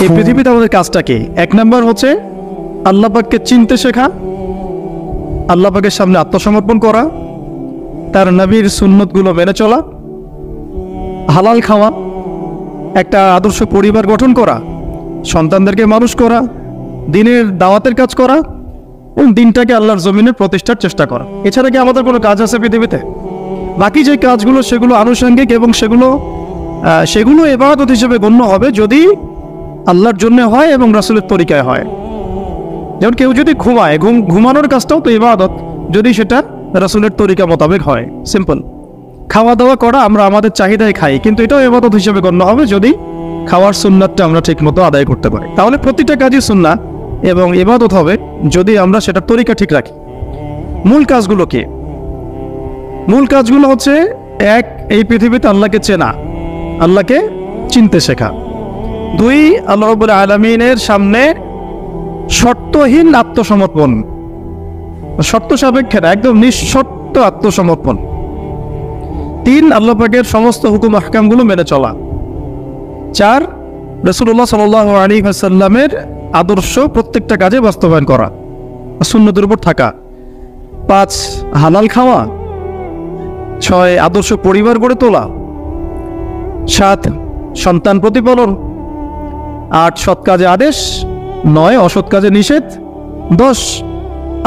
এই পৃথিবীতে আমাদের কাজটা কি? এক নাম্বার হচ্ছে আল্লাহ পাককে চিনতে শেখা, আল্লাহ পাকের সামনে আত্মসমর্পণ করা, তার নবীর সুন্নতগুলো মেনে চলা, হালাল খাওয়া, একটা আদর্শ পরিবার গঠন করা, সন্তানদেরকে মানুষ করা, দিনের দাওয়াতের কাজ করা এবং দিনটাকে আল্লাহর জমিনে প্রতিষ্ঠার চেষ্টা করা। এছাড়া কি আমাদের কোনো কাজ আছে পৃথিবীতে? বাকি যে কাজগুলো সেগুলো আনুষঙ্গিক এবং সেগুলো ইবাদত হিসেবে গণ্য হবে যদি আল্লাহর জন্য হয় এবং রাসূলের তরিকায় হয়। যেমন কেউ যদি ঘুমায়, ঘুমানোর কাজটাও তো ইবাদত, যদি সেটা রাসূলের তরিকা মোতাবেক হয়। সিম্পল। খাওয়া দাওয়া করা, আমরা আমাদের চাহিদায় খাই, কিন্তু এটাও ইবাদত হিসেবে গণ্য হবে যদি খাওয়ার সুন্নাতটা আমরা ঠিক মতো আদায় করতে পারি। তাহলে প্রতিটা কাজই সুন্নাত এবং ইবাদত হবে যদি আমরা সেটার তরিকা ঠিক রাখি। মূল কাজগুলো কি? মূল কাজগুলো হচ্ছে এক, এই পৃথিবীতে আল্লাহকে চেনা, আল্লাহকে চিনতে শেখা। দুই, আল্লাহ রাব্বুল আলামিনের সামনে শর্তহীন আত্মসমর্পণ, শর্ত সাপেক্ষে না, একদম নিঃশর্ত আত্মসমর্পণ। তিন, আল্লাহ পাকের সমস্ত হুকুম আহকামগুলো মেনে চলা। চার, রাসূলুল্লাহ সাল্লাল্লাহু আলাইহি ওয়াসাল্লামের আদর্শ প্রত্যেকটা কাজে বাস্তবায়ন করা, সুন্নতের উপর থাকা। পাঁচ, হালাল খাওয়া। ছয়, আদর্শ পরিবার গড়ে তোলা। সাত, সন্তান প্রতিপালন। আট, সৎ কাজে আদেশ। নয়, অসৎ কাজে নিষেধ। 10,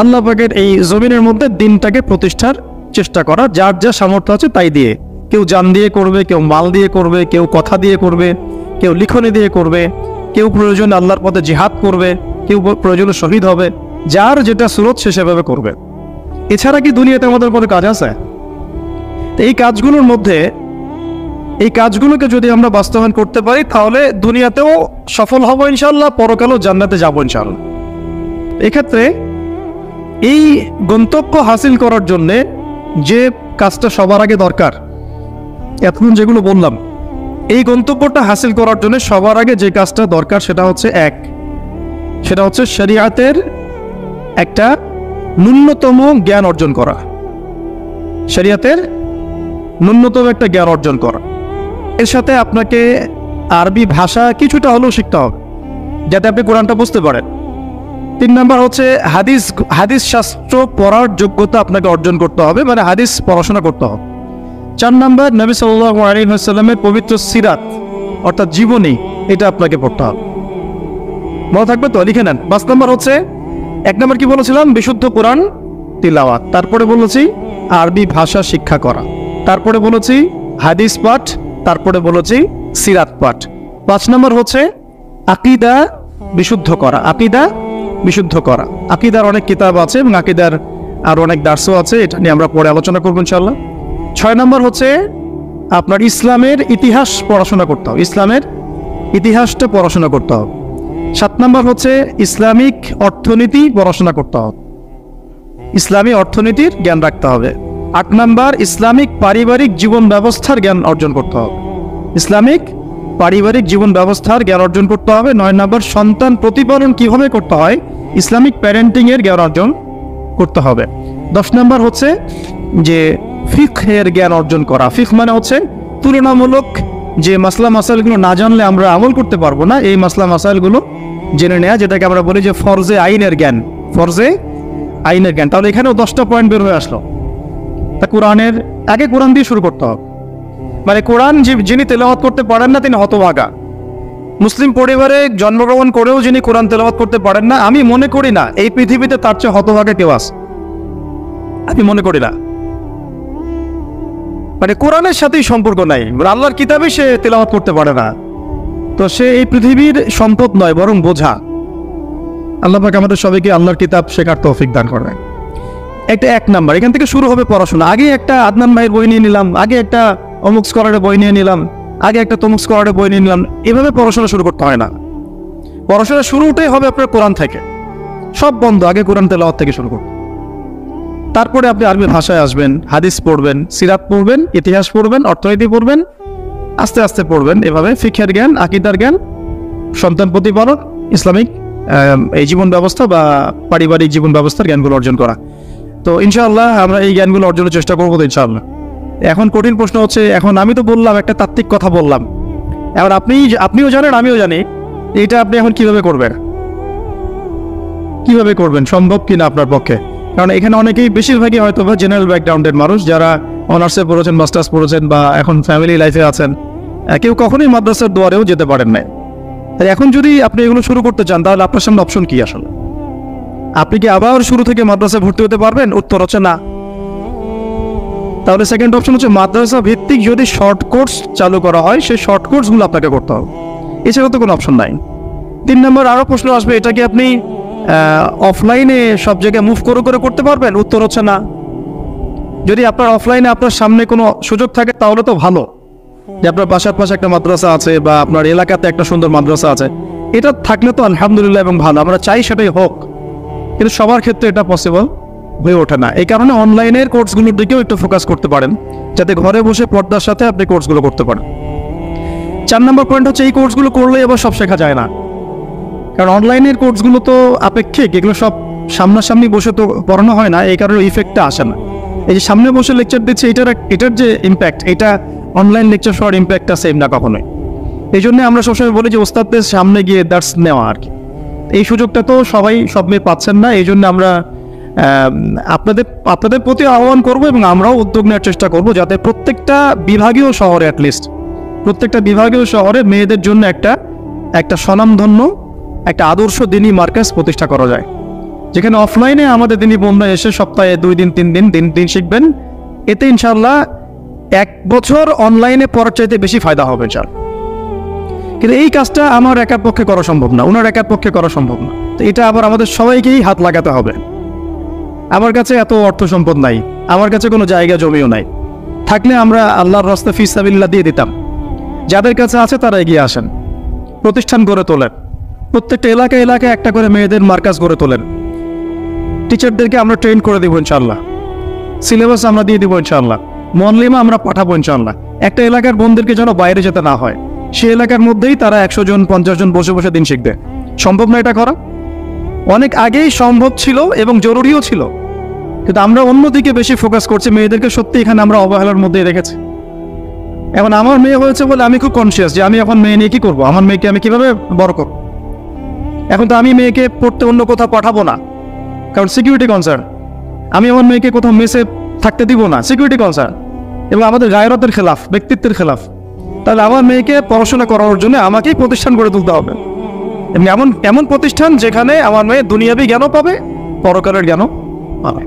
আল্লাহ পাকের এই জমিনের মধ্যে দিনটাকে প্রতিষ্ঠার চেষ্টা করা, যার যা সামর্থ্য আছে তাই দিয়ে। কেউ জান দিয়ে করবে, কেউ মাল দিয়ে করবে, কেউ কথা দিয়ে করবে, কেউ লিখনি দিয়ে করবে, কেউ প্রয়োজনে আল্লাহর পথে জিহাদ করবে, কেউ প্রয়োজনে শহীদ হবে। যার যেটা সুরত সে সেভাবে করবে। এছাড়া কি দুনিয়াতে আমাদের কোনো কাজ আছে? এই কাজগুলোর মধ্যে, এই কাজগুলোকে যদি আমরা বাস্তবায়ন করতে পারি তাহলে দুনিয়াতেও সফল হব ইনশাআল্লাহ, পরকালেও জান্নাতে যাব ইনশাআল্লাহ। এক্ষেত্রে এই গন্তব্য হাসিল করার জন্যে যে কাজটা সবার আগে দরকার, এতক্ষণ যেগুলো বললাম, এই গন্তব্যটা হাসিল করার জন্য সবার আগে যে কাজটা দরকার সেটা হচ্ছে সেটা হচ্ছে শরিয়াতের একটা ন্যূনতম জ্ঞান অর্জন করা। শরিয়াতের ন্যূনতম একটা জ্ঞান অর্জন করা। এর সাথে আপনাকে আরবি ভাষা কিছুটা হলেও শিখতে হবে যাতে আপনি কোরআনটা বুঝতে পারেন। 3 নাম্বার হচ্ছে হাদিস শাস্ত্র পড়ার যোগ্যতা আপনাকে অর্জন করতে হবে, মানে হাদিস পড়াশোনা করতে হবে। 4 নাম্বার, নবী সাল্লাল্লাহু আলাইহি ওয়াসাল্লামের পবিত্র সিরাত অর্থাৎ জীবনী, এটা আপনাকে পড়তে হবে। মনে থাকবে তো? লিখে নেন। 5 নাম্বার হচ্ছে, 1 নাম্বার কি বলেছিলাম? বিশুদ্ধ কোরআন তিলাওয়াত। তারপরে বলেছি আরবি ভাষা শিক্ষা করা। তারপরে বলেছি হাদিস পাঠ। তারপরে বলেছি সিরাত পাঠ। 5 নাম্বার হচ্ছে আকীদা বিশুদ্ধ করা। আকীদা বিশুদ্ধ করা। আকীদার অনেক কিতাব আছে এবং আকীদার আর অনেক দার্সও আছে, এটা নিয়ে আমরা পরে আলোচনা করবো ইনশাআল্লাহ। 6 নাম্বার হচ্ছে আপনার ইসলামের ইতিহাস পড়াশোনা করতে হবে, ইসলামের ইতিহাসটা পড়াশোনা করতে হবে। 7 নাম্বার হচ্ছে ইসলামিক অর্থনীতি পড়াশোনা করতে হবে, ইসলামী অর্থনীতির জ্ঞান রাখতে হবে। 8 নাম্বার, ইসলামিক পারিবারিক জীবন ব্যবস্থার জ্ঞান অর্জন করতে হবে, ইসলামিক পারিবারিক জীবন ব্যবস্থার জ্ঞান অর্জন করতে হবে। 9 নাম্বার, সন্তান প্রতিপালন কিভাবে করতে হয়, ইসলামিক প্যারেন্টিং এর জ্ঞান অর্জন করতে হবে। 10 নাম্বার হচ্ছে যে ফিকহের জ্ঞান অর্জন করা। ফিকহ মানে হচ্ছে তুলনামূলক যে মাসলা মাসাইলগুলো না জানলে আমরা আমল করতে পারবো না, এই মাসলা মাসাইলগুলো জেনে নেওয়া, যেটাকে আমরা বলি যে ফরজে আইনের জ্ঞান, ফরজে আইনের জ্ঞান। তাহলে এখানেও 10টা পয়েন্ট বের হয়ে আসলো। তা কোরআনের আগে কোরআন দিয়ে শুরু করতে হবে, মানে কোরআন যিনি তেলাওয়াত করতে পারেন না তিনি হতভাগা। মুসলিম পরিবারে জন্মগ্রহণ করেও যিনি কোরআন তেলাওয়াত করতে পারেন না, আমি মনে করি না এই পৃথিবীতে তার চেয়ে হতভাগা কেউ আছে, আমি মনে করি না। মানে কোরআনের সাথেই সম্পর্ক নাই, আল্লাহর কিতাবে সে তেলাওয়াত করতে পারে না, তো সে এই পৃথিবীর সম্পদ নয় বরং বোঝা। আল্লাহ পাক আমাদের সবাইকে আল্লাহর কিতাব শেখার তৌফিক দান করবেন। একটা 1 নাম্বার, এখান থেকে শুরু হবে পড়াশোনা। আগে একটা আদনান ভাইয়ের বই নিয়ে নিলাম, আগে একটা অমুক স্কলারের বই নিয়ে নিলাম, আগে একটা তমুক স্কলারের বই নিয়ে নিলাম, এভাবে পড়াশোনা শুরু করতে হয় না। পড়াশোনা শুরুটাই হবে আপনার কোরআন থেকে। সব বন্ধ, আগে কোরআন তেলাওয়াত থেকে শুরু করুন। তারপরে আপনি আরবি ভাষায় আসবেন, হাদিস পড়বেন, সিরাত পড়বেন, ইতিহাস পড়বেন, অর্থনীতি পড়বেন, আস্তে আস্তে পড়বেন। এভাবে ফিকহের জ্ঞান, আকীদার জ্ঞান, সন্তান প্রতিপালন, ইসলামিক এই জীবন ব্যবস্থা বা পারিবারিক জীবন ব্যবস্থার জ্ঞানগুলো অর্জন করা। তো ইনশাআল্লাহ আমরা এই জ্ঞানগুলো অর্জনের চেষ্টা করবো তো ইনশাআল্লাহ। এখন কঠিন প্রশ্ন হচ্ছে, এখন আমি তো বললাম একটা তাত্ত্বিক কথা বললাম, এবার আপনিও জানেন আমিও জানি এটা আপনি এখন কিভাবে করবেন? কিভাবে করবেন? সম্ভব কিনা আপনার পক্ষে? কারণ এখানে অনেকেই, বেশিরভাগই হয়তো বা জেনারেল ব্যাকগ্রাউন্ডের মানুষ, যারা অনার্সে পড়েছেন, মাস্টার্স পড়েছেন, বা এখন ফ্যামিলি লাইফে আছেন, কেউ কখনোই মাদ্রাসার দুয়ারেও যেতে পারেন নাই। তাই এখন যদি আপনি এগুলো শুরু করতে চান, তাহলে আপনার সামনে অপশন কি আসলে? আপনি কি আবার শুরু থেকে মাদ্রাসায় ভর্তি হতে পারবেন? উত্তর হচ্ছে না। তাহলে সেকেন্ড অপশন হচ্ছে মাদ্রাসা ভিত্তিক যদি শর্ট কোর্স চালু করা হয়, সেই শর্ট কোর্সগুলো আপনাকে করতে হবে, এছাড়া তো কোনো অপশন নাই। 3 নম্বর আরও প্রশ্ন আসবে, এটা কি আপনি অফলাইনে সব জায়গায় মুভ করে করে করতে পারবেন? উত্তর হচ্ছে না। যদি আপনার অফলাইনে আপনার সামনে কোনো সুযোগ থাকে তাহলে তো ভালো, যে আপনার পাশে একটা মাদ্রাসা আছে বা আপনার এলাকাতে একটা সুন্দর মাদ্রাসা আছে, এটা থাকলে তো আলহামদুলিল্লাহ এবং ভালো, আমরা চাই সেটাই হোক। কিন্তু সবার ক্ষেত্রে এটা পসিবল হয়ে ওঠে না। এই কারণে অনলাইনের কোর্সগুলোর দিকেও একটু ফোকাস করতে পারেন, যাতে ঘরে বসে পর্দার সাথে আপনি কোর্সগুলো করতে পারেন। 4 নম্বর পয়েন্ট হচ্ছে, এই কোর্সগুলো করলে এবার সব শেখা যায় না। কারণ অনলাইনের কোর্সগুলো তো আপেক্ষিক, এগুলো সব সামনাসামনি বসে তো পড়ানো হয় না, এই কারণে ইফেক্টটা আসে না। এই যে সামনে বসে লেকচার দিচ্ছে, এটার যে ইম্প্যাক্ট, এটা অনলাইন লেকচার শোয়ার ইম্প্যাক্টটা সেম না কখনোই। এই জন্য আমরা সবসময় বলি যে ওস্তাদদের সামনে গিয়ে দার্স নেওয়া আর কি। এই সুযোগটা তো সবাই সব মেয়ে পাচ্ছেন না, এই জন্য আমরা আপনাদের প্রতি আহ্বান করব এবং আমরাও উদ্যোগ নেওয়ার চেষ্টা করব, যাতে প্রত্যেকটা বিভাগীয় শহরে, অ্যাটলিস্ট প্রত্যেকটা বিভাগীয় শহরে মেয়েদের জন্য একটা স্বনামধন্য, একটা আদর্শ দিনী মার্কাজ প্রতিষ্ঠা করা যায়, যেখানে অফলাইনে আমাদের দিনী বোনরা এসে সপ্তাহে 2 দিন 3 দিন শিখবেন। এতে ইনশাআল্লাহ 1 বছর অনলাইনে পড়ার চাইতে বেশি ফায়দা হবে চাল। কিন্তু এই কাজটা আমার একার পক্ষে করা সম্ভব না, ওনার একার পক্ষে করা সম্ভব না। তো এটা আবার আমাদের সবাইকেই হাত লাগাতে হবে। আমার কাছে এত অর্থ সম্পদ নাই, আমার কাছে কোনো জায়গা জমিও নাই, থাকলে আমরা আল্লাহর রাস্তায় ফি সাবিলিল্লাহ দিয়ে দিতাম। যাদের কাছে আছে তারা এগিয়ে আসেন, প্রতিষ্ঠান গড়ে তোলেন, প্রত্যেকটা এলাকায় একটা করে মেয়েদের মার্কাজ গড়ে তোলেন। টিচারদেরকে আমরা ট্রেন করে দেবো ইনশাআল্লাহ, সিলেবাস আমরা দিয়ে দেবো ইনশাআল্লাহ, মুআল্লিমা আমরা পাঠাবো ইনশাআল্লাহ। একটা এলাকার বোনদেরকে যেন বাইরে যেতে না হয়, সেই এলাকার মধ্যেই তারা 100 জন 50 জন বসে বসে দিন শিখবে। সম্ভব না এটা করা? অনেক আগেই সম্ভব ছিল এবং জরুরিও ছিল, কিন্তু আমরা অন্যদিকে বেশি ফোকাস করছি। মেয়েদেরকে সত্যি এখানে আমরা অবহেলার মধ্যেই রেখেছি। এখন আমার মেয়ে হয়েছে বলে আমি খুব কনসিয়াস যে আমি এখন মেয়ে নিয়ে কি করবো, আমার মেয়েকে আমি কিভাবে বড় করবো। এখন তো আমি মেয়েকে পড়তে অন্য কোথাও পাঠাবো না, কারণ সিকিউরিটি কনসার্ন। আমি আমার মেয়েকে কোথাও মেসে থাকতে দিব না, সিকিউরিটি কনসার্ন, এবং আমাদের গায়রতের খেলাফ, ব্যক্তিত্বের খেলাফ। তাহলে আমার মেয়েকে পড়াশোনা করানোর জন্য আমাকেই প্রতিষ্ঠান গড়ে তুলতে হবে, এবং এমন প্রতিষ্ঠান যেখানে আমার মেয়ে দুনিয়াবি জ্ঞানও পাবে, পরকালের জ্ঞানও পাবে।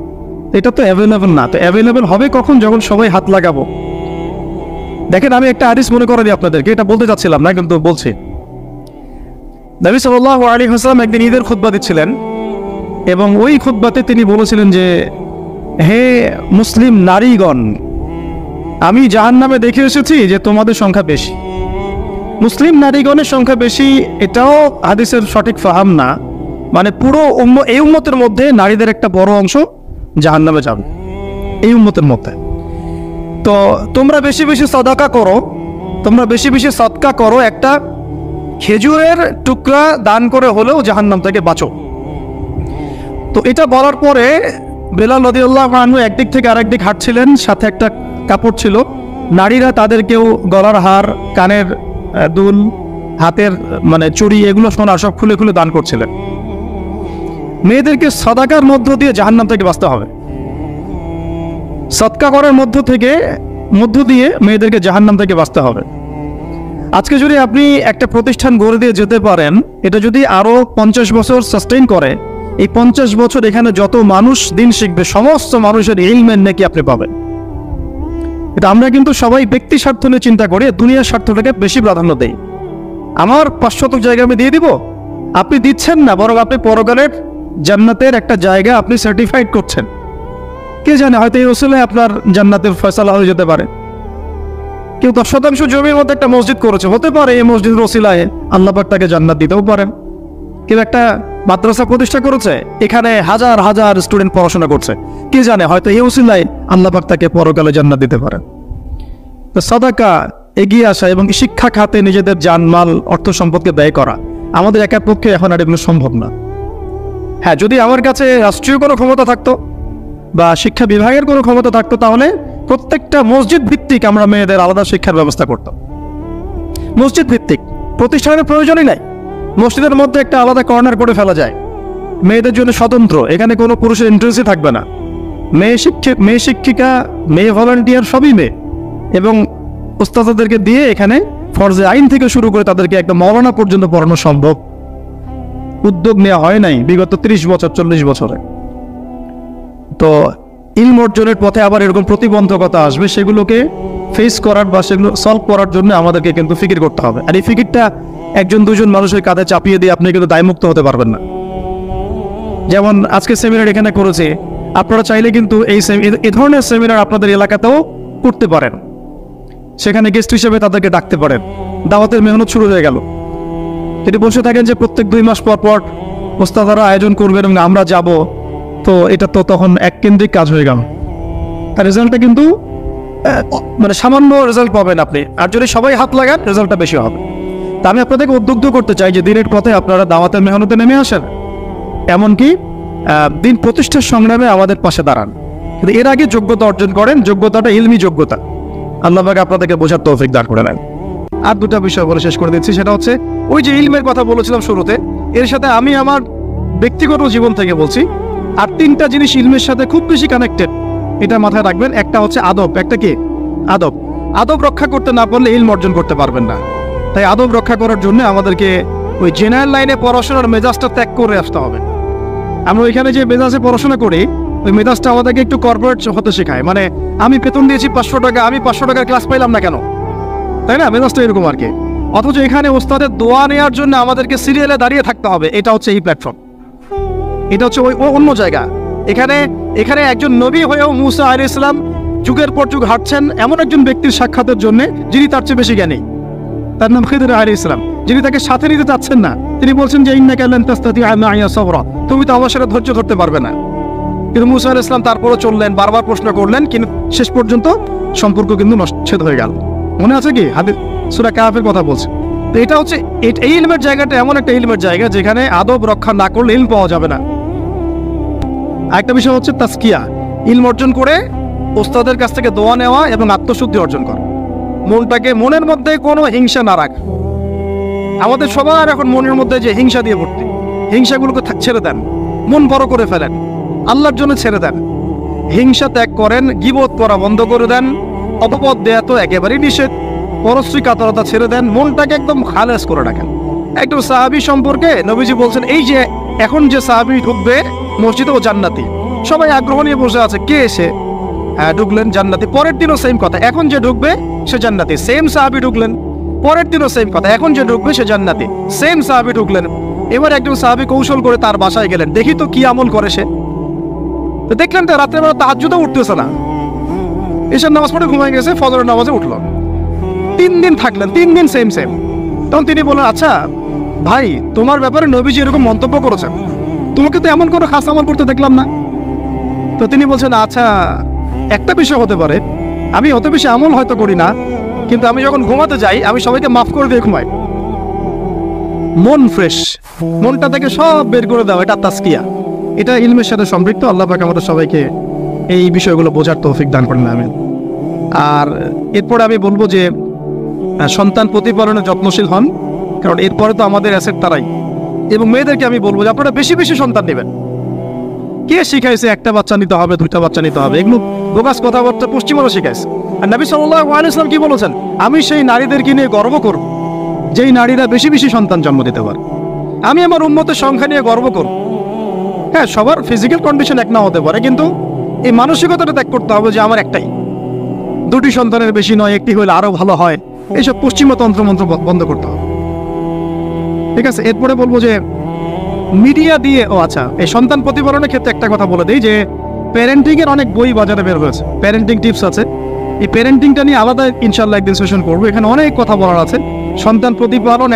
এটা তো অ্যাভেলেবল না। তো অ্যাভেলেবল হবে কখন? যখন সবাই হাত লাগাবো। দেখেন, আমি একটা হাদিস মনে করে দিই আপনাদেরকে, এটা বলতে চাচ্ছিলাম না কিন্তু বলছি। নবী সাল্লাল্লাহু আলাইহি ওয়াসাল্লাম একদিন ঈদের খুতবা দিচ্ছিলেন, এবং ওই খুতবাতে তিনি বলেছিলেন যে, হে মুসলিম নারীগণ, আমি জাহান্নামে দেখে এসেছি যে তোমাদের সংখ্যা বেশি। মুসলিম নারীগণের সংখ্যা বেশি, এটাও হাদিসের সঠিক ফাহাম না। মানে পুরো এই উম্মতের মধ্যে নারীদের একটা বড় অংশ জাহান্নামে যাবে, এই উম্মতের মধ্যে। তো তোমরা বেশি বেশি সাদাকা করো, তোমরা বেশি বেশি সদকা করো, একটা খেজুরের টুকরা দান করে হলেও জাহান্নাম থেকে বাঁচো। তো এটা বলার পরে বেলাল রাদিয়াল্লাহু আনহু একদিক থেকে আরেক দিক হাঁটছিলেন, সাথে একটা কাপড় ছিল। নারীরা তাদেরকেও গলার হার, কানের দুল, হাতের চুড়ি, এগুলো সোনার সব খুলে খুলে দান করছিলেন। মেয়েদেরকে সাদাকার মধ্য দিয়ে জাহান্নাম থেকে বাঁচতে হবে, সদকা করার মধ্য দিয়ে মেয়েদেরকে জাহান্নাম থেকে বাঁচতে হবে। আজকে যদি আপনি একটা প্রতিষ্ঠান গড়ে দিয়ে যেতে পারেন, এটা যদি আরো 50 বছর সাস্টেইন করে, এই 50 বছর এখানে যত মানুষ দিন শিখবে, সমস্ত মানুষের ইলমের নেকি আপনি পাবেন। এটা আমরা কিন্তু সবাই ব্যক্তি স্বার্থ নিয়ে চিন্তা করি, দুনিয়ার স্বার্থটাকে বেশি প্রাধান্য দেই। আমার 500 জায়গা আমি দিয়ে দিব, আপনি দিচ্ছেন না, বরং আপনি পরকালের জান্নাতের একটা জায়গা আপনি সার্টিফাইড করছেন। কে জানে, হয়তো এই ওসিলায় আপনার জান্নাতের ফয়সালা হয়ে যেতে পারে। কেউ 10% জমির মধ্যে একটা মসজিদ করেছে, হতে পারে এই মসজিদের ওসিলায় আল্লাহ পাক তাকে জান্নাত দিতেও পারেন। কেউ একটা মাদ্রাসা প্রতিষ্ঠা করেছে, এখানে হাজার হাজার স্টুডেন্ট পড়াশোনা করছে, কে জানে হয়তো এই ওসিলায় আল্লাহ পাক তাকে পরকালে জান্নাত দিতে পারেন। তো সাদাকা, এগিয়ে আসা এবং শিক্ষা খাতে নিজেদের জানমাল, অর্থ সম্পদকে ব্যয় করা আমাদের একার পক্ষে এখন আর এগুলো সম্ভব না। হ্যাঁ, যদি আমার কাছে রাষ্ট্রীয় কোনো ক্ষমতা থাকতো বা শিক্ষা বিভাগের কোনো ক্ষমতা থাকতো, তাহলে প্রত্যেকটা মসজিদ ভিত্তিক আমরা মেয়েদের আলাদা শিক্ষার ব্যবস্থা করতাম। মসজিদ ভিত্তিক, প্রতিষ্ঠানের প্রয়োজনই নাই। মসজিদের মধ্যে একটা আলাদা কর্নার করে ফেলা যায়, মেয়েদের জন্য স্বতন্ত্র, এখানে কোনো পুরুষের ইন্টারেস্টই থাকবে না। মেয়ে শিক্ষিকা, মেয়ে ভলান্টিয়ার সবই মেয়ে, এবং উস্তাদদেরকে দিয়ে এখানে ফরজে আইন থেকে শুরু করে তাদেরকে একটা মওলানা পর্যন্ত পড়ানো সম্ভব। উদ্যোগ নেওয়া হয় নাই বিগত 30 বছর 40 বছরে। তো ইলম অর্জনের পথে আবার এরকম প্রতিবন্ধকতা আসবে, সেগুলোকে ফেস করার বা সেগুলো সলভ করার জন্য আমাদেরকে কিন্তু ফিকির করতে হবে। আর এই ফিকিরটা একজন দুজন মানুষের কাঁধে চাপিয়ে দিয়ে আপনি কিন্তু দায়মুক্ত হতে পারবেন না। যেমন আজকে সেমিনার এখানে করেছে, আপনারা চাইলে কিন্তু এই ধরনের সেমিনার আপনাদের এলাকাতেও করতে পারেন, সেখানে গেস্ট হিসেবে তাদেরকে ডাকতে পারেন। দাওয়াতের মেহনত শুরু হয়ে গেল। যদি বসে থাকেন যে প্রত্যেক 2 মাস পর পর ওস্তাদারা আয়োজন করবেন এবং আমরা যাব, তো এটা তো তখন এককেন্দ্রিক কাজ হয়ে গেল। তার রেজাল্টটা কিন্তু মানে সামান্য রেজাল্ট পাবেন আপনি, আর যদি সবাই হাত লাগান রেজাল্টটা বেশি হবে। তা আমি আপনাদেরকে উদ্বুদ্ধ করতে চাই যে দিনের পথে আপনারা দাওয়াতের মেহনতে নেমে আসেন, এমনকি দিন প্রতিষ্ঠার সংগ্রামে আমাদের পাশে দাঁড়ান। কিন্তু এর আগে যোগ্যতা অর্জন করেন, যোগ্যতাটা ইলমি যোগ্যতা। আল্লাহ পাক আপনাদেরকে বোঝার তৌফিক দান করে নেন। আর 2টা বিষয় বলে শেষ করে দিচ্ছি, সেটা হচ্ছে ওই যে ইলমের কথা বলেছিলাম শুরুতে, এর সাথে আমি আমার ব্যক্তিগত জীবন থেকে বলছি আর 3টা জিনিস ইলমের সাথে খুব বেশি কানেক্টেড, এটা মাথায় রাখবেন। একটা হচ্ছে আদব। একটা কি? আদব। আদব রক্ষা করতে না পারলে ইলম অর্জন করতে পারবেন না। তাই আদব রক্ষা করার জন্য আমাদেরকে ওই জেনারেল লাইনে পড়াশোনার মেজাজটা ত্যাগ করে আসতে হবে। আমরা ওইখানে যে মেজাজে পড়াশোনা করি, ওই মেজাজটা আমাদেরকে একটু কর্পোরেট হতে শেখায়। মানে আমি বেতন দিয়েছি 500 টাকা, আমি 500 টাকার ক্লাস পাইলাম না কেন, তাই না? মেজাজটা এরকম আর কি। অথচ এখানে ওস্তাদের দোয়া নেওয়ার জন্য আমাদেরকে সিরিয়ালে দাঁড়িয়ে থাকতে হবে। এটা হচ্ছে এই প্ল্যাটফর্ম, এটা হচ্ছে ওই অন্য জায়গা। এখানে একজন নবী হয়েও মুসা আলাইহিস সালাম যুগের পর যুগ হাঁটছেন এমন একজন ব্যক্তির সাক্ষাতের জন্য যিনি তার চেয়ে বেশি জ্ঞানী। তার নাম খিদর আলাইহিস সালাম, যিনি তাকে সাথে নিতে চাচ্ছেন না। তিনি বলছেন যে ইন্নাকা লান তাসতাতিআ মা'ইয়া সাবরা, তুমি তো আমার সাথে ধৈর্য ধরতে পারবে না। কিন্তু মুসা আলাইহিস সালাম তারপরও চললেন, বারবার প্রশ্ন করলেন, কিন্তু শেষ পর্যন্ত সম্পর্ক কিন্তু নষ্ট হয়ে গেল। মনে আছে কি? হাদিস সূরা কাহফের কথা বলছে। তো এটা হচ্ছে এই ইলমের জায়গাটা এমন একটা ইলমের জায়গা যেখানে আদব রক্ষা না করলে ইলম পাওয়া যাবে না। আরেকটা বিষয় হচ্ছে তাসকিয়া, ইলম অর্জন করে ওস্তাদের কাছ থেকে দোয়া নেওয়া এবং আত্মশুদ্ধি অর্জন করা। মনের মধ্যে কোনো হিংসা না রাখা। আমাদের সবার এখন মনের মধ্যে যে হিংসা দিয়ে ভর্তি, হিংসাগুলোকে ছেড়ে দেন, মন বড় করে ফেলেন, আল্লাহর জন্য ছেড়ে দেন। হিংসা ত্যাগ করেন, গীবত করা বন্ধ করে দেন, অপবাদ দেয়া তো একেবারেই নিষেধ, পরশ্রী কাতরতা ছেড়ে দেন, মনটাকে একদম খালেস করে রাখেন। একটু সাহাবী সম্পর্কে নবীজি বলছেন, এই যে এখন যে সাহাবী ঢুকবে মসজিদে ও জান্নাতি, সবাই আগ্রহ নিয়ে বসে আছে, কে এসে? হ্যাঁ ঢুকলেন জান্নাতি। পরের দিনও সেম কথা, এখন যে ঢুকবে সে জান্নাতি। সেম সাহাবী ঢুকলেন, পরের দিনও সেম কথা, এখন যে ঢুকবে সে জান্নাতি। সেম সাহাবী ঢুকলেন। এবার একজন সাহাবী কৌশল করে তার বাসায় গেলেন, দেখি তো কি আমল করে সে। তো দেখলেন তো রাত্রেবেলা তাহাজ্জুদও উঠতেছে না, এশার নামাজ পড়ে ঘুমায় গেছে, ফজরের নামাজে উঠল। 3 দিন থাকলেন, 3 দিন সেম। তখন তিনি বললেন, আচ্ছা ভাই, তোমার ব্যাপারে নবীজি এরকম মন্তব্য করেছেন, তোমাকে তো এমন কোনো খাস আমল করতে দেখলাম না। তো তিনি বলছেন, আচ্ছা একটা বিষয় হতে পারে, আমি অত বেশি আমল হয়তো করি না, কিন্তু আমি যখন ঘুমাতে যাই আমি সবাইকে মাফ করে দিয়ে ঘুমাই। মন ফ্রেশ, মনটা থেকে সব বের করে দাও, এটা তাসকিয়া, এটা ইলমের সাথে সম্পৃক্ত। আল্লাহ পাক আমাদের সবাইকে এই বিষয়গুলো বোঝার তৌফিক দান করেন, আমিন। আর এরপরে আমি বলবো যে সন্তান প্রতিপালনে যত্নশীল হন, কারণ এরপরে তো আমাদের অ্যাসেট তারাই। এবং মেয়েদেরকে আমি বলবো যে আপনারা বেশি বেশি সন্তান নেবেন। কে শিখাইছে একটা বাচ্চা নিতে হবে, 2টা বাচ্চা নিতে হবে? এগুলো বোগাস কথাবার্তা পশ্চিমারা শিখাইছে। আর নবী সাল্লাল্লাহু আলাইহি ওয়াসাল্লাম কি বলেছেন? আমি সেই নারীদেরকে নিয়ে গর্ব করব যেই নারীরা বেশি বেশি সন্তান জন্ম দিতে পারে। আমি আমার উম্মতের সংখ্যা নিয়ে গর্ব করব। হ্যাঁ, সবার ফিজিক্যাল কন্ডিশন এক না হতে পারে, কিন্তু এই মানসিকতাটা ত্যাগ করতে হবে যে আমার একটাই, 2টি সন্তানের বেশি নয়, একটি হলে আরো ভালো হয়। এইসব পশ্চিমা তন্ত্রমন্ত্র বন্ধ করতে হবে, ঠিক আছে? এরপরে বলবো যে মিডিয়া দিয়ে, আচ্ছা, এই সন্তান প্রতিপালনের ক্ষেত্রে একটা কথা বলে দিই যে প্যারেন্টিং এর অনেক বই বাজারে বের হয়েছে, প্যারেন্টিং টিপস আছে। এই প্যারেন্টিংটা নিয়ে আলাদা ইনশাল্লাহ একদিন সেশন করবো, এখানে অনেক কথা বলার আছে। সন্তান প্রতিপালন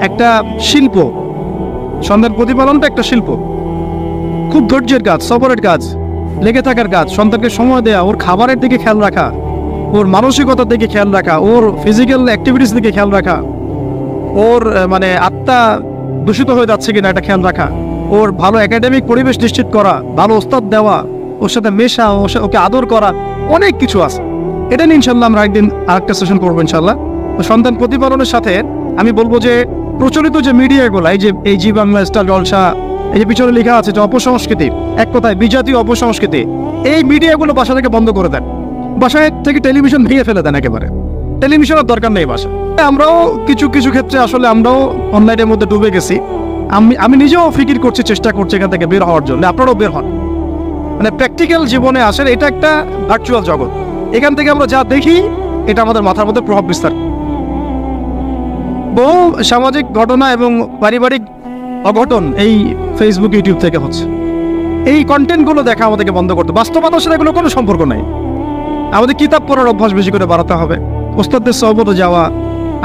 একটা শিল্প, সন্তান প্রতিপালনটা একটা শিল্প, খুব ধৈর্যের কাজ, সবরের কাজ, লেগে থাকার কাজ। সন্তানকে সময় দেওয়া, ওর খাবারের দিকে খেয়াল রাখা, ওর মানসিকতার দিকে খেয়াল রাখা, ওর ফিজিক্যাল অ্যাক্টিভিটিস দিকে খেয়াল রাখা, ওর মানে আত্মা দূষিত হয়ে যাচ্ছে কিনা এটা খেয়াল রাখা, ওর ভালো একাডেমিক পরিবেশ নিশ্চিত করা, ভালো ওস্তাদ দেওয়া, ওর সাথে মেশা, ওকে আদর করা, অনেক কিছু আছে। এটা নিয়ে ইনশাল্লাহ আমরা একদিন আরেকটা সেশন করবো ইনশাল্লাহ। তো সন্তান প্রতিপালনের সাথে আমি বলবো যে প্রচলিত যে মিডিয়াগুলো, এই জি বাংলা, স্টার জলসা, এই যে পিছনে লেখা আছে যে অপসংস্কৃতি, এক কথায় বিজাতীয় অপসংস্কৃতি, এই মিডিয়াগুলো বাসা থেকে বন্ধ করে দেন। বাসায় থেকে টেলিভিশন ভেঙে ফেলে দেন একেবারে, টেলিভিশনের দরকার নেই বাসায়। আমরাও কিছু কিছু ক্ষেত্রে আসলে আমরাও অনলাইনের মধ্যে ডুবে গেছি। আমি নিজেও ফিকির করছি, চেষ্টা করছি এখান থেকে বের হওয়ার জন্য। আপনারাও বের হন, মানে প্র্যাকটিক্যাল জীবনে আসেন। এটা একটা ভার্চুয়াল জগৎ, এখান থেকে আমরা যা দেখি এটা আমাদের মাথার মধ্যে প্রভাব বিস্তার। বহু সামাজিক ঘটনা এবং পারিবারিক অঘটন এই ফেসবুক, ইউটিউব থেকে হচ্ছে। এই কন্টেন্টগুলো দেখা আমাদেরকে বন্ধ করতে, বাস্তবতার সাথে এগুলো কোনো সম্পর্ক নাই। আমাদের কিতাব পড়ার অভ্যাস বেশি করে বাড়াতে হবে, ওস্তাদদের সহবতে যাওয়া,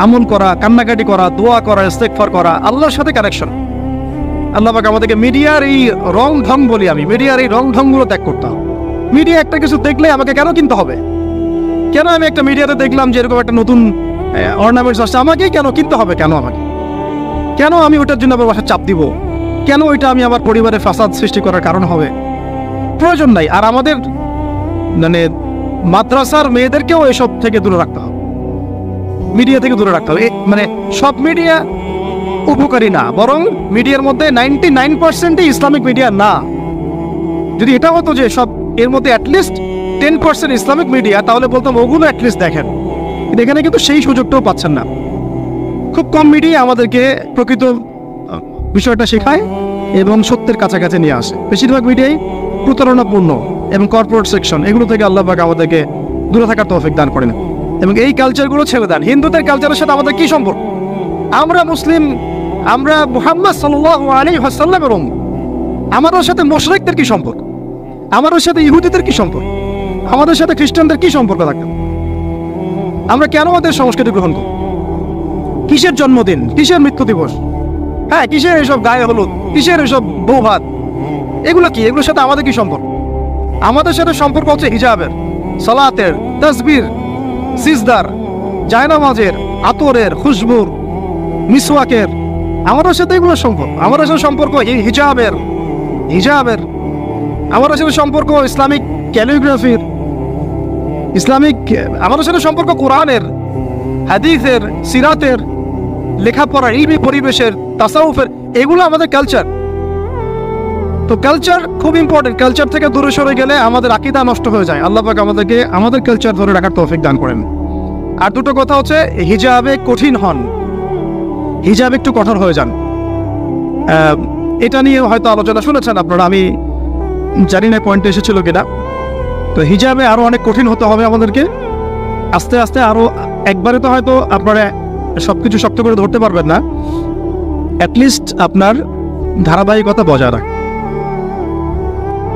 আমল করা, কান্নাকাটি করা, দোয়া করা, ইস্তেগফার করা, আল্লাহর সাথে কানেকশন। আল্লাহ পাক আমাদেরকে মিডিয়ার এই রং ঢং বলি আমি, মিডিয়ার এই রং ঢংগুলো ত্যাগ করতে হবে। মিডিয়া একটা কিছু দেখলে আমাকে কেন কিনতে হবে? কেন আমি একটা মিডিয়াতে দেখলাম যে এরকম একটা নতুন অর্নামেন্টস আসছে, আমাকেই কেন কিনতে হবে? কেন আমাকে, কেন আমি ওটার জন্য আবার বাসায় চাপ দিব? কেন ওইটা আমি আমার পরিবারে ফাসাদ সৃষ্টি করার কারণ হবে? প্রয়োজন নাই। আর আমাদের মানে মাদ্রাসার মেয়েদেরকেও এসব থেকে দূরে রাখতে হবে, মিডিয়া থেকে দূরে রাখতে হবে। মানে সব মিডিয়া উপকারী না, বরং মিডিয়ার মধ্যে 99% ইসলামিক মিডিয়া না। যদি এটা হতো যে সব এর মধ্যে অ্যাটলিস্ট 10% ইসলামিক মিডিয়া, তাহলে বলতাম ওগুলো অ্যাটলিস্ট দেখেন। কিন্তু এখানে কিন্তু সেই সুযোগটাও পাচ্ছেন না। খুব কম মিডিয়া আমাদেরকে প্রকৃত বিষয়টা শেখায় এবং সত্যের কাছাকাছি নিয়ে আসে। বেশিরভাগ মিডিয়াই প্রতারণাপূর্ণ এবং কর্পোরেট সেকশন, এগুলো থেকে আল্লাহ পাক আমাদেরকে দূরে থাকার তৌফিক দান করেন এবং এই কালচারগুলো ছেড়ে দেন। হিন্দুদের কালচারের সাথে আমাদের কি সম্পর্ক? আমরা মুসলিম, আমরা মুহাম্মদ সাল্লাল্লাহু আলাইহি ওয়াসাল্লামের উম্মত। আমাদের সাথে মুশরিকদের কি সম্পর্ক? আমাদের সাথে ইহুদিদের কি সম্পর্ক? আমাদের সাথে খ্রিস্টানদের কি সম্পর্ক থাকবে? আমরা কেন ওদের সংস্কৃতি গ্রহণ করি? কিসের জন্মদিন, কিসের মৃত্যু দিবস, হ্যাঁ কিসের এসব গায়ে হলুদ, কিসের এসব বৌভাত, এগুলো কি? এগুলোর সাথে আমাদের কি সম্পর্ক? আমাদের সাথে সম্পর্ক হচ্ছে হিজাবের, সালাতের, তাসবির, সিজদার, জায়নামাজের, আতরের, খুশবুর, মিসওয়াকের। আমাদের সাথে এগুলোর সম্পর্ক। আমাদের সাথে সম্পর্ক হিজাবের, আমাদের সাথে সম্পর্ক ইসলামিক ক্যালিগ্রাফির, ইসলামিক, আমাদের সাথে সম্পর্ক কোরআনের, হাদিসের, সিরাতের, লেখাপড়ার, ইলমি পরিবেশের, তাসাউফের, এগুলো আমাদের কালচার। তো কালচার খুব ইম্পর্টেন্ট। কালচার থেকে দূরে সরে গেলে আমাদের আকীদা নষ্ট হয়ে যায়। আল্লাহ পাক আমাদেরকে আমাদের কালচার ধরে রাখার তৌফিক দান করেন। আর দুটো কথা হচ্ছে, হিজাবে কঠিন হন, হিজাব একটু কঠোর হয়ে যান। এটা নিয়ে হয়তো আলোচনা শুনেছেন আপনারা, আমি জানি না পয়েন্টে এসেছিল কিনা। তো হিজাবে আরো অনেক কঠিন হতে হবে আমাদেরকে, আস্তে আস্তে আরো। একবারে তো হয়তো আপনারা সবকিছু শক্ত করে ধরতে পারবেন না, অ্যাটলিস্ট আপনার ধারাবাহিকতা বজায় রাখ।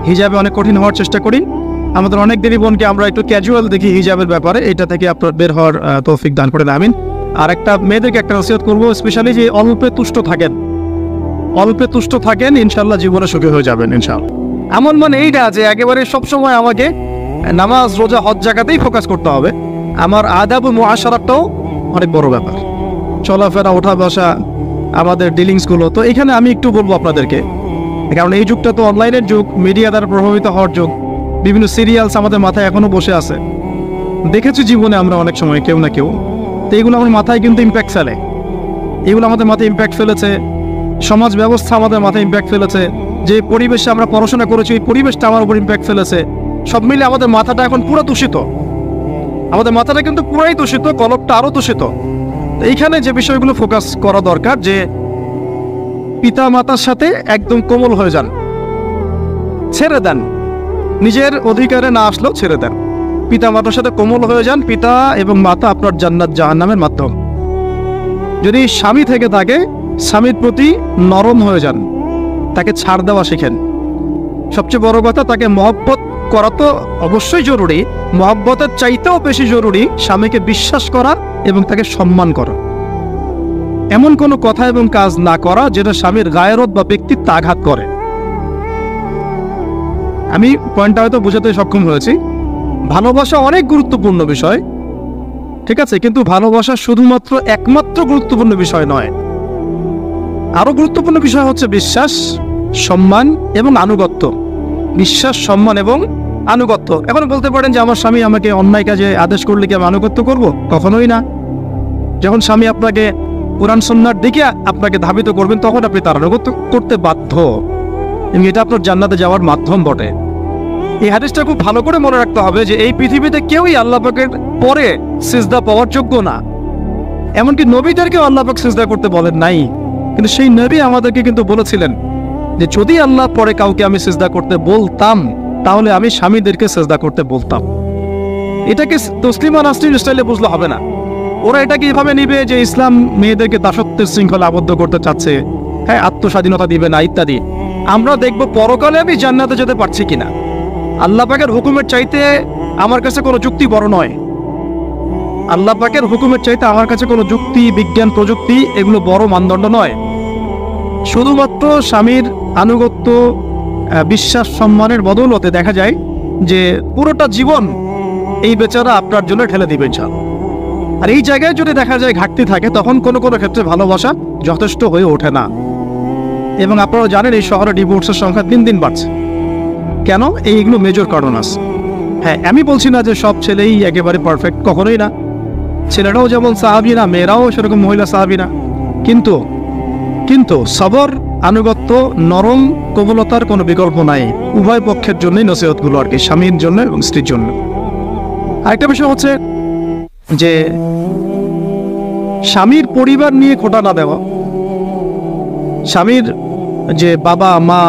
হিজাবে অনেক কঠিন হওয়ার চেষ্টা করি। আমাদের অনেক দেরি বোনকে আমরা একটু ক্যাজুয়াল দেখি হিজাবের ব্যাপারে, এটা থেকে আপনার বের হওয়ার তৌফিক দান করেন, আমিন। আর একটা মেয়েদেরকে একটা নসিহত করবো, স্পেশালি যে অল্পে তুষ্ট থাকেন, ইনশাল্লাহ জীবনে সুখী হয়ে যাবেন ইনশাল্লাহ। এমন মানে এইটা যে একেবারে সবসময় আমাকে নামাজ, রোজা, হজ জায়গাতেই ফোকাস করতে হবে। আমার আদাব ও মুআশারাতটাও অনেক বড় ব্যাপার, চলাফেরা, ওঠা বসা, আমাদের ডিলিংসগুলো। তো এখানে আমি একটু বলবো আপনাদেরকে, কারণ এই যুগটা তো অনলাইনের যুগ, মিডিয়া দ্বারা প্রভাবিত হওয়ার যুগ। বিভিন্ন সিরিয়ালস আমাদের মাথায় এখনো বসে আছে, দেখেছি জীবনে আমরা অনেক সময় কেউ না কেউ। তো এগুলো আমার মাথায় কিন্তু ইম্প্যাক্ট ফেলে, এগুলো আমাদের মাথায় ইম্প্যাক্ট ফেলেছে। সমাজ ব্যবস্থা আমাদের মাথায় ইম্প্যাক্ট ফেলেছে। যে পরিবেশে আমরা পড়াশোনা করেছি, এই পরিবেশটা আমার উপর ইম্প্যাক্ট ফেলেছে। সব মিলে আমাদের মাথাটা এখন পুরো দূষিত, আমাদের মাথাটা কিন্তু পুরাই দূষিত, কলবটা আরো দূষিত। এইখানে যে বিষয়গুলো ফোকাস করা দরকার, যে পিতা মাতার সাথে একদম কোমল হয়ে যান, ছেড়ে দেন, নিজের অধিকারে না আসলেও ছেড়ে দেন। পিতা মাতার সাথে কোমল হয়ে যান। পিতা এবং মাতা আপনার জান্নাত জাহান্নামের মাধ্যম। যদি স্বামী থেকে থাকে, স্বামীর প্রতি নরম হয়ে যান, তাকে ছাড় দেওয়া শেখেন। সবচেয়ে বড় কথা, তাকে মহব্বত করা তো অবশ্যই জরুরি, মহব্বতের চাইতেও বেশি জরুরি স্বামীকে বিশ্বাস করা এবং তাকে সম্মান করা। এমন কোনো কথা এবং কাজ না করা যেটা স্বামীর গায়রত বা ব্যক্তিত্ব আঘাত করে। আমি পয়েন্টটা হয়তো বোঝাতে সক্ষম হয়েছি। ভালোবাসা অনেক গুরুত্বপূর্ণ বিষয়, ঠিক আছে, কিন্তু ভালোবাসা শুধুমাত্র একমাত্র গুরুত্বপূর্ণ বিষয় নয়। আরো গুরুত্বপূর্ণ বিষয় হচ্ছে বিশ্বাস, সম্মান এবং আনুগত্য। বিশ্বাস, সম্মান এবং আনুগত্য। এখন বলতে পারেন যে আমার স্বামী আমাকে অন্যায় কাজে আদেশ করলে কি আমি আনুগত্য করব? কখনোই না। যখন স্বামী আপনাকে কোরআন সুন্নাহর দিকে আপনাকে ধাবিত করবেন, তখন আপনি তার আনুগত্য করতে বাধ্য, এবং এটা আপনার জান্নাতে যাওয়ার মাধ্যম বটে। এই হাদিসটা খুব ভালো করে মনে রাখতে হবে যে এই পৃথিবীতে কেউই আল্লাহ পাকের পরে সিজদা পাওয়ার যোগ্য না। এমনকি নবীদেরকেও আল্লাহ পাক সিজদা করতে বলেন নাই, কিন্তু সেই নবী আমাদেরকে কিন্তু বলেছিলেন যে যদি আল্লাহ পরে কাউকে আমি সিজদা করতে বলতাম, তাহলে আমি স্বামীদেরকে সিজদা করতে বলতাম। এটাকে তসলিমা নাসরিন স্টাইলে বুঝলে হবে না। ওরা এটাকে এভাবে নিবে যে ইসলাম মেয়েদেরকে দাসত্বের শৃঙ্খলা আবদ্ধ করতে চাচ্ছে, হ্যাঁ, আত্মস্বাধীনতা দিবে না ইত্যাদি। আমরা দেখব পরকালে আমি জান্নাতে যেতে পারছি কিনা। আল্লাহ পাকের হুকুমের চাইতে আমার কাছে কোনো যুক্তি বড় নয়। আল্লাহ পাকের হুকুমের চাইতে আমার কাছে কোনো যুক্তি, বিজ্ঞান, প্রযুক্তি এগুলো বড় মানদণ্ড নয়। শুধুমাত্র স্বামীর আনুগত্য, বিশ্বাস, সম্মানের বদৌলতে দেখা যায় যে পুরোটা জীবন এই বেচারা আপনার জন্য ঠেলে দিবেন চাল। আর এই জায়গায় যদি দেখা যায় ঘাটতি থাকে, তখন কোনো কোনো ক্ষেত্রে ভালোবাসা যথেষ্ট হয়ে ওঠে না। এবং আপনারা জানেন এই শহরে ডিভোর্সের সংখ্যা দিন দিন বাড়ছে। কেন? এইগুলো মেজর কারণ আছে। হ্যাঁ, আমি বলছি না যে সব ছেলেই একেবারে পারফেক্ট, কখনোই না। ছেলেরাও যেমন সাহাবী না, মেয়েরাও সেরকম মহিলা সাহাবী না। কিন্তু সবর, আনুগত্য, নরম কোমলতার কোনো বিকল্প নাই। উভয় পক্ষের জন্যই নসিহতগুলো আর কি, স্বামীর জন্য এবং স্ত্রীর জন্য। আরেকটা বিষয় হচ্ছে যে স্বামীর পরিবার নিয়ে খোঁটা না দেওয়া, স্বামীর যে বাবা মা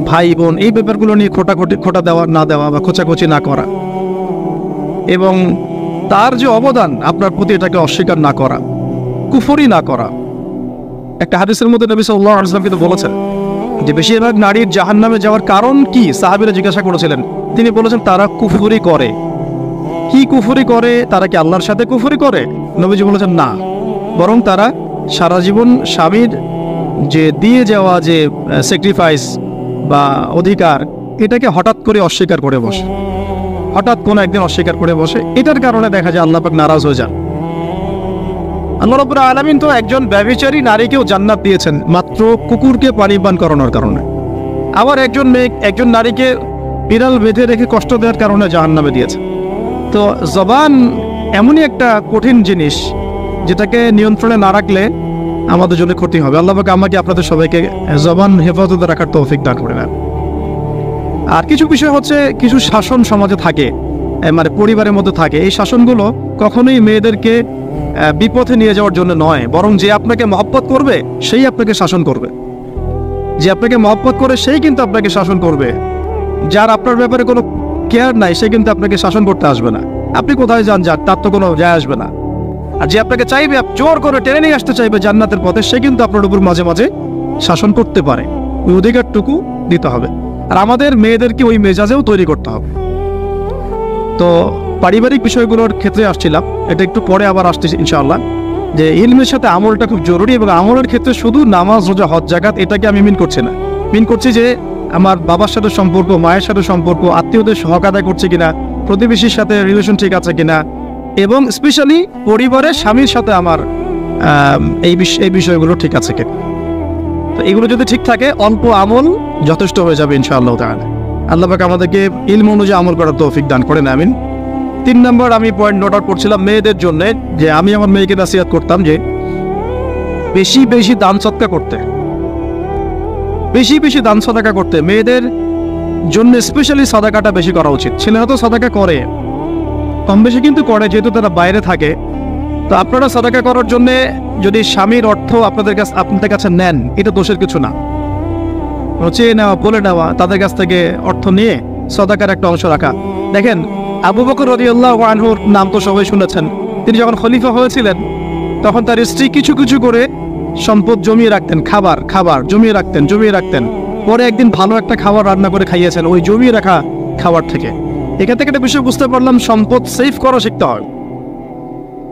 ভাই বোন এই ব্যাপারগুলো নিয়ে খোঁটা দেওয়া না দেওয়া বা খোঁচাখুচি না করা, এবং তার যে অবদান আপনার প্রতি এটাকে অস্বীকার না করা, কুফরি না করা। একটা হাদিসের মধ্যে নবী সাল্লাল্লাহু আলাইহি ওয়াসাল্লাম কিন্তু বলেছেন যে বেশিরভাগ নারীর জাহান্নামে যাওয়ার কারণ কি? সাহাবীরা জিজ্ঞাসা করেছিলেন, তিনি বলেছেন তারা কুফরি করে। কি কুফরি করে? তারা কি আল্লাহর সাথে কুফরি করে? নবীজি বলেছেন না, বরং তারা সারা জীবন স্বামীর যে দিয়ে যাওয়া যে স্যাক্রিফাইস বা অধিকার, এটাকে হঠাৎ করে অস্বীকার করে বসে, হঠাৎ কোনো একদিন অস্বীকার করে বসে। এটার কারণে দেখা যায় আল্লাহ পাক নারাজ হয়ে যান। আল্লাহ রাব্বুল আলামিন তো একজন ব্যভিচারী নারীকেও জান্নাত দিয়েছেন মাত্র কুকুরকে পানি পান করানোর কারণে। আবার একজন নারীকে বিড়াল বেঁধে রেখে কষ্ট দেওয়ার কারণে জাহান্নামে দিয়েছে। তো জবান এমনই একটা কঠিন জিনিস, যেটাকে নিয়ন্ত্রণে না রাখলে আমাদের জন্য ক্ষতি হবে। আল্লাহ পাক আমাকে আপনাদের সবাইকে জবান হেফাজতে রাখার তৌফিক দান করে নেন। আর কিছু বিষয় হচ্ছে, কিছু শাসন সমাজে থাকে, মানে পরিবারের মধ্যে থাকে। এই শাসনগুলো কখনোই মেয়েদেরকে বিপথে নিয়ে যাওয়ার জন্য নয়, বরং যে আপনাকে মহব্বত করবে সেই আপনাকে শাসন করবে। যে আপনাকে মহব্বত করে সেই কিন্তু আপনাকে শাসন করবে। যার আপনার ব্যাপারে কোনো কেয়ার নাই সে কিন্তু আপনাকে শাসন করতে আসবে না। আপনি কোথায় যান তার তো কোনো যায় আসবে না। আর যে আপনাকে চাইবে, জোর করে টেনে নিয়ে আসতে চাইবে জান্নাতের পথে, সে কিন্তু আপনার উপর মাঝে মাঝে শাসন করতে পারে। ওই অধিকারটুকু দিতে হবে। আর আমাদের মেয়েদেরকে ওই মেজাজেও তৈরি করতে হবে। তো পারিবারিক বিষয়গুলোর ক্ষেত্রে আসছিলাম, এটা একটু পরে আবার আসতেছি ইনশাআল্লাহ, যে ইলমের সাথে আমলটা খুব জরুরি। এবং আমলের ক্ষেত্রে শুধু নামাজ, রোজা, হজ, যাকাত এটাকে আমি মিন করছি না। মিন করছি যে আমার বাবার সাথে সম্পর্ক, মায়ের সাথে সম্পর্ক, আত্মীয়দের হক আদায় করছে কিনা, প্রতিবেশীর সাথে রিলেশন ঠিক আছে কিনা, এবং স্পেশালি পরিবারের স্বামীর সাথে আমার এই বিষয়গুলো ঠিক আছে কিনা। তো এগুলো যদি ঠিক থাকে, অল্প আমল যথেষ্ট হয়ে যাবে ইনশাআল্লাহ তাআলা। আল্লাহ পাক আমাদেরকে ইলম অনুযায়ী আমল করার তৌফিক দান করেন, আমিন। 3 নম্বর আমি পয়েন্ট নোট আউট করছিলাম মেয়েদের জন্য, যে আমি আমার মেয়েকে নসিহত করতাম যে বেশি বেশি দান সদকা করতে, বেশি বেশি দান সদকা করতে। মেয়েদের জন্য স্পেশালি সাদাকাটা বেশি করা উচিত। ছেলেরা তো সাদাকা করে, কম বেশি কিন্তু করে, যেহেতু তারা বাইরে থাকে। তো আপনারা সাদাকা করার জন্য যদি স্বামীর অর্থ আপনাদের কাছে নেন, এটা দোষের কিছু না। চেয়ে নেওয়া, বলে নেওয়া, তাদের কাছ থেকে অর্থ নিয়ে সাদাকার একটা অংশ রাখা। দেখেন, আবু বকর রাদিয়াল্লাহু আনহুর নাম তো সবাই শুনেছেন। তিনি যখন খলিফা হয়েছিলেন, তখন তার স্ত্রী কিছু কিছু করে সম্পদ জমিয়ে রাখতেন, খাবার জমিয়ে রাখতেন। পরে একদিন ভালো একটা খাবার রান্না করে খাইয়েছেন ওই জমিয়ে রাখা খাবার থেকে। এখান থেকে একটা বিষয় বুঝতে পারলাম, সম্পদ সেভ করা শিখতে হয়।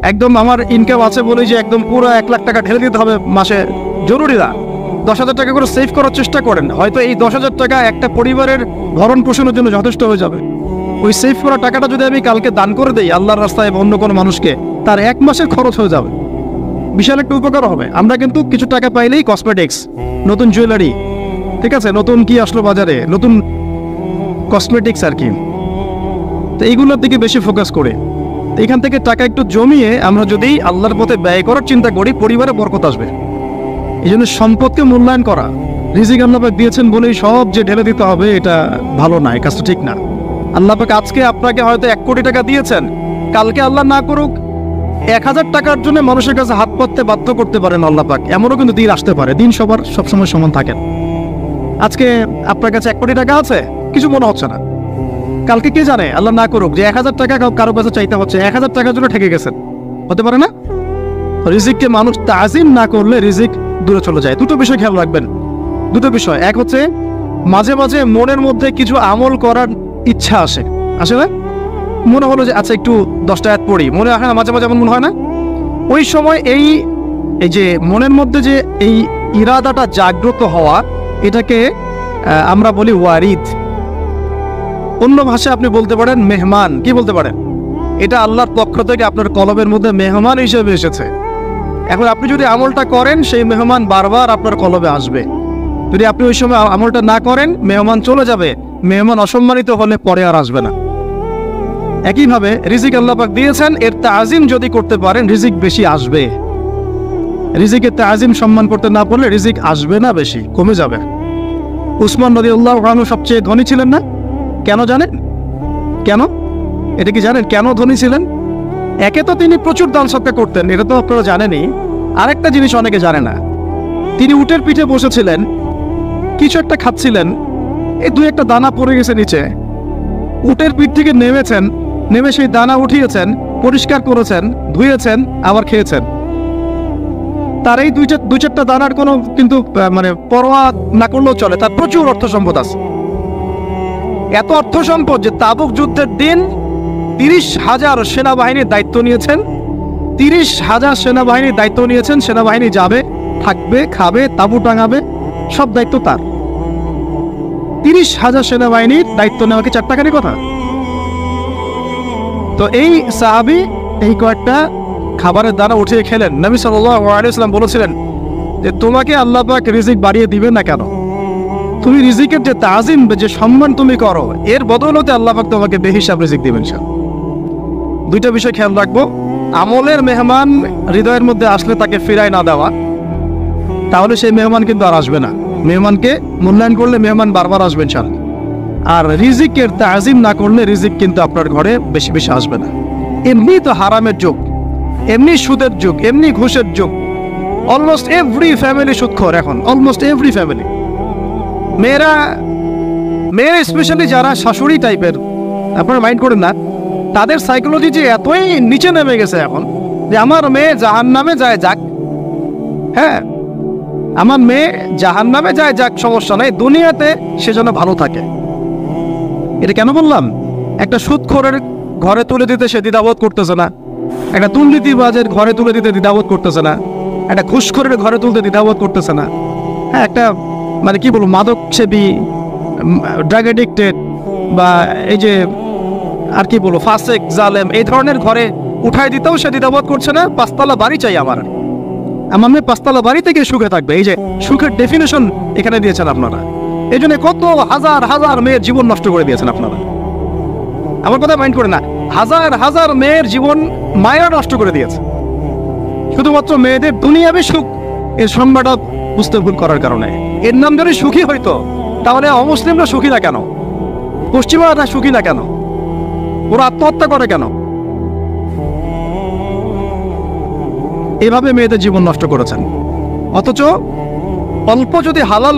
একদম আমার ইনকাম আছে বলে যে একদম পুরো 1 লাখ টাকা ঢেলে দিতে হবে মাসে, জরুরি না। 10,000 টাকা করে সেভ করার চেষ্টা করেন। হয়তো এই 10,000 টাকা একটা পরিবারের ভরণ পোষণের জন্য যথেষ্ট হয়ে যাবে। ওই সেভ করা টাকাটা যদি আমি কালকে দান করে দেই আল্লাহর রাস্তায় বা অন্য কোনো মানুষকে, তার 1 মাসের খরচ হয়ে যাবে, বিশাল একটা উপকার হবে। আমরা কিন্তু কিছু টাকা পাইলেই কসমেটিক্স, নতুন জুয়েলারি, ঠিক আছে, নতুন কি আসলো বাজারে, নতুন কসমেটিক্স আর কি, তো এইগুলোর দিকে বেশি ফোকাস করে। এখান থেকে টাকা একটু জমিয়ে আমরা যদি আল্লাহর পথে ব্যয় করার চিন্তা করি, পরিবারে বরকত আসবে। এই জন্য সম্পদকে মূল্যায়ন করা, রিজিক আল্লাহ পাক দিয়েছেন বলেই সব যে ঢেলে দিতে হবে, এটা ভালো না, এই কাজটা ঠিক না। আল্লাহ পাক আজকে আপনাকে হয়তো 1 কোটি টাকা দিয়েছেন, কালকে আল্লাহ না করুক 1000 টাকার জন্য মানুষের কাছে হাত পাততে বাধ্য করতে পারেন আল্লাহ পাক। এমনও কিন্তু দিন আসতে পারে, দিন সবার সবসময় সমান থাকে না। আজকে আপনার কাছে 1 কোটি টাকা আছে, কিছু মনে হচ্ছে না, কালকে কে জানে আল্লাহ না করুক যে 1000 টাকা কারো কাছে চাইতে হচ্ছে, 1000 টাকার জন্য ঠেকে গেছেন, হতে পারে না? রিজিককে মানুষ তাজিম না করলে রিজিক দূরে চলে যায়। দুটো বিষয় খেয়াল রাখবেন, দুটো বিষয়। এক হচ্ছে মাঝে মাঝে মনের মধ্যে কিছু আমল করার ইচ্ছা আসে, আসলে মনে হলো যে আচ্ছা একটু 10টা আয়াত পড়ি, মনে হয় না মাঝে মাঝে এমন মনে হয় না? ওই সময় এই যে মনের মধ্যে যে এই ইরাদাটা জাগ্রত হওয়া, এটাকে আমরা বলি ওয়ারিদ। অন্য ভাষায় আপনি বলতে পারেন মেহমান। কি বলতে পারেন? এটা আল্লাহর পক্ষ থেকে আপনার কলবের মধ্যে মেহমান হিসেবে এসেছে। এখন আপনি যদি আমলটা করেন, সেই মেহমান বারবার আপনার কলবে আসবে। যদি আপনি ওই সময় আমলটা না করেন, মেহমান চলে যাবে, মেহমান অসম্মানিত হলে পরে আর আসবে না। একইভাবে রিজিক আল্লাহ পাক দিয়েছেন, এর তাজিম যদি করতে পারেন রিজিক বেশি আসবে। রিজিকের তাজিম সম্মান করতে না পারলে রিজিক আসবে না, বেশি কমে যাবে। উসমান রাদিয়াল্লাহু আনহু সবচেয়ে ধনী ছিলেন না? কেন জানেন? কেন? এটা কি জানেন কেন ধনী ছিলেন? একে তো তিনি প্রচুর দান সদকা করতেন, এটা তো আপনারা জানেনই। আরেকটা জিনিস অনেকে জানে না, তিনি উটের পিঠে বসেছিলেন, কিছু একটা খাচ্ছিলেন, এই 2-1টা দানা পড়ে গেছে নিচে। উটের পিঠ থেকে নেমেছেন, নেমে সেই দানা উঠিয়েছেন, পরিষ্কার করেছেন, ধুয়েছেন, আবার খেয়েছেন। তার এই 2-4টা দানার কোনো কিন্তু মানে পরোয়া না করলেও চলে, তার প্রচুর অর্থ সম্পদ আছে। এত অর্থ সম্পদ যে তাবুক যুদ্ধের দিন 30,000 সেনাবাহিনীর দায়িত্ব নিয়েছেন। 30,000 সেনাবাহিনীর দায়িত্ব নিয়েছেন। সেনাবাহিনী যাবে, থাকবে, খাবে, তাবু টাঙাবে, সব দায়িত্ব তার। 30,000 সেনাবাহিনীর দায়িত্ব নেওয়া কি চারটাখানি কথা? তো এই সাহাবী এই কয়েকটা খাবারের দানা উঠিয়ে খেলেন। নবী সাল্লাল্লাহু আলাইহি ওয়াসাল্লাম বলেছিলেন যে তোমাকে আল্লাহ পাক রিজিক বাড়িয়ে দিবেন না কেন? তুমি রিজিকের যে তাজিম, যে সম্মান তুমি করো, এর বদৌলতে আল্লাহ পাক তোমাকে বেহিসাব রিজিক দিবেন। দুইটা বিষয় খেয়াল রাখবো। আমলের মেহমান হৃদয়ের মধ্যে আসলে তাকে ফিরায় না দেওয়া, তাহলে সেই মেহমান কিন্তু আর আসবে না। মেহমানকে মূল্যায়ন করলে মেহমান বারবার আসবে ইনশাআল্লাহ। আর রিজিকের তাজিম না করলে রিজিক কিন্তু আপনার ঘরে বেশি বেশি আসবে না। এমনি তো হারামের যুগ, এমনি সুদের যুগ, এমনি ঘুষের যুগ। অলমোস্ট এভরি ফ্যামিলি সুদখোর এখন, অলমোস্ট এভরি ফ্যামিলি। মেয়েরা স্পেশালি যারা শাশুড়ি টাইপের, আপনারা মাইন্ড করেন না, তাদের সাইকোলজি যে এতই নিচে নেমে গেছে এখন যে আমার মেয়ে জাহান্নামে যায় যাক, হ্যাঁ আমার মেয়ে জাহান্নামে যায় যাক, সমস্যা নাই, দুনিয়াতে সে যেন ভালো থাকে। এটা কেন বললাম? একটা সুদখোরের ঘরে তুলে দিতে সে দ্বিধাবোধ করতেছে না, একটা দুর্নীতিবাজের ঘরে তুলে দিতে দ্বিধাবোধ করতেছে না, একটা ঘুষখোরের ঘরে তুলতে দ্বিধাবোধ করতেছে না, হ্যাঁ একটা মানে কি বলবো মাদক সেবী, ড্রাগ এডিক্টেড, বা এই যে আর কি বলবো ফাসেক, জালেম, এই ধরনের ঘরে উঠাই দিতেও সে দ্বিধাবোধ করছে না। 5তলা বাড়ি চাই আমার মেয়ে 5তলা বাড়ি থেকে সুখে থাকবে। এই যে সুখের ডেফিনেশন এখানে দিয়েছেন আপনারা। এই জন্য কত হাজার হাজার মেয়ের জীবন নষ্ট করে দিয়েছেন আপনারা। আমার কথা মাইন্ড করে না, হাজার হাজার মেয়ের জীবন মায়েরা নষ্ট করে দিয়েছে শুধুমাত্র মেয়েদের দুনিয়াবী সুখ এর সংজ্ঞাটা বুঝতে ভুল করার কারণে। এর নাম যদি সুখী হইতো, তাহলে অমুসলিমরা সুখী না কেন? পশ্চিমারা সুখী না কেন? ওরা আত্মহত্যা করে কেন? এভাবে মেয়েদের জীবন নষ্ট করেছেন। অথচ অল্প যদি হালাল